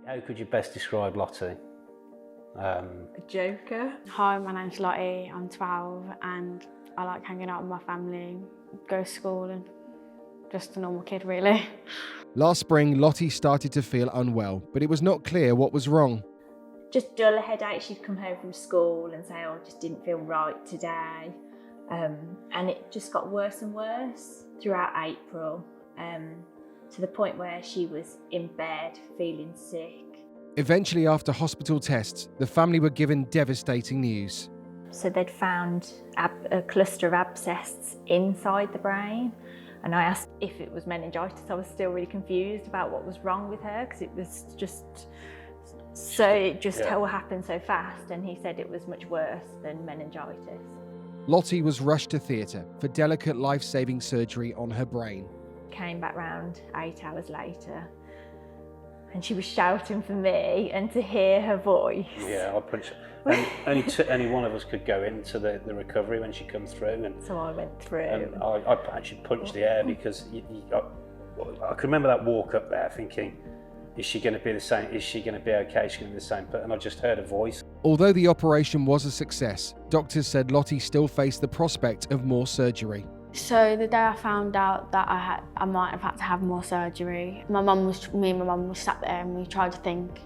How could you best describe Lottie? A joker. Hi, my name's Lottie, I'm 12 and I like hanging out with my family, go to school and just a normal kid really. Last spring, Lottie started to feel unwell, but it was not clear what was wrong. Just dull headache. She'd come home from school and say, oh, I just didn't feel right today. And it just got worse and worse throughout April, to the point where she was in bed feeling sick. Eventually, after hospital tests, the family were given devastating news. So they'd found a cluster of abscesses inside the brain. And I asked if it was meningitis. I was still really confused about what was wrong with her because it was just all happened so fast. And he said it was much worse than meningitis. Lottie was rushed to theatre for delicate life-saving surgery on her brain. Came back round 8 hours later and she was shouting for me, and to hear her voice. Yeah, I punched. Only one of us could go into the recovery when she comes through, and so I went through. And I actually punched the air because I could remember that walk up there thinking, is she going to be the same? Is she going to be okay? Is she going to be the same? And I just heard a voice. Although the operation was a success, doctors said Lottie still faced the prospect of more surgery. So the day I found out that I might have had to have more surgery, me and my mum was sat there and we tried to think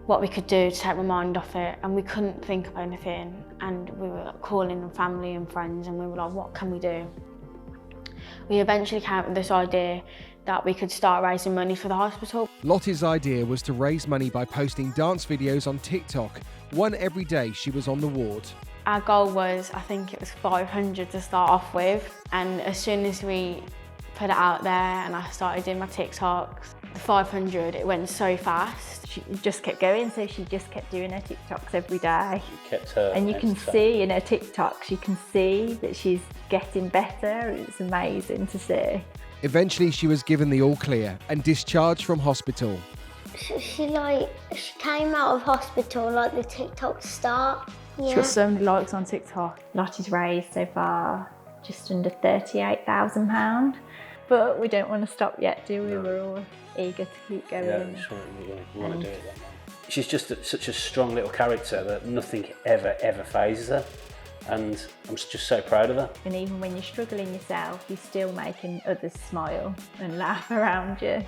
what we could do to take my mind off it, and we couldn't think of anything. And we were calling family and friends and we were like, what can we do? We eventually came up with this idea that we could start raising money for the hospital. Lottie's idea was to raise money by posting dance videos on TikTok, one every day she was on the ward. Our goal was, I think it was 500 to start off with, and as soon as we put it out there and I started doing my TikToks, the 500, it went so fast. She just kept going, so she just kept doing her TikToks every day. You kept her. And you can see in her TikToks, you can see that she's getting better. It's amazing to see. Eventually, she was given the all clear and discharged from hospital. She came out of hospital like the TikTok start. Yeah. She's got so many likes on TikTok. Lottie's raised so far just under £38,000. But we don't want to stop yet, do we? No. We're all eager to keep going. Yeah, we want to do it. She's just such a strong little character that nothing ever phases her. And I'm just so proud of her. And even when you're struggling yourself, you're still making others smile and laugh around you.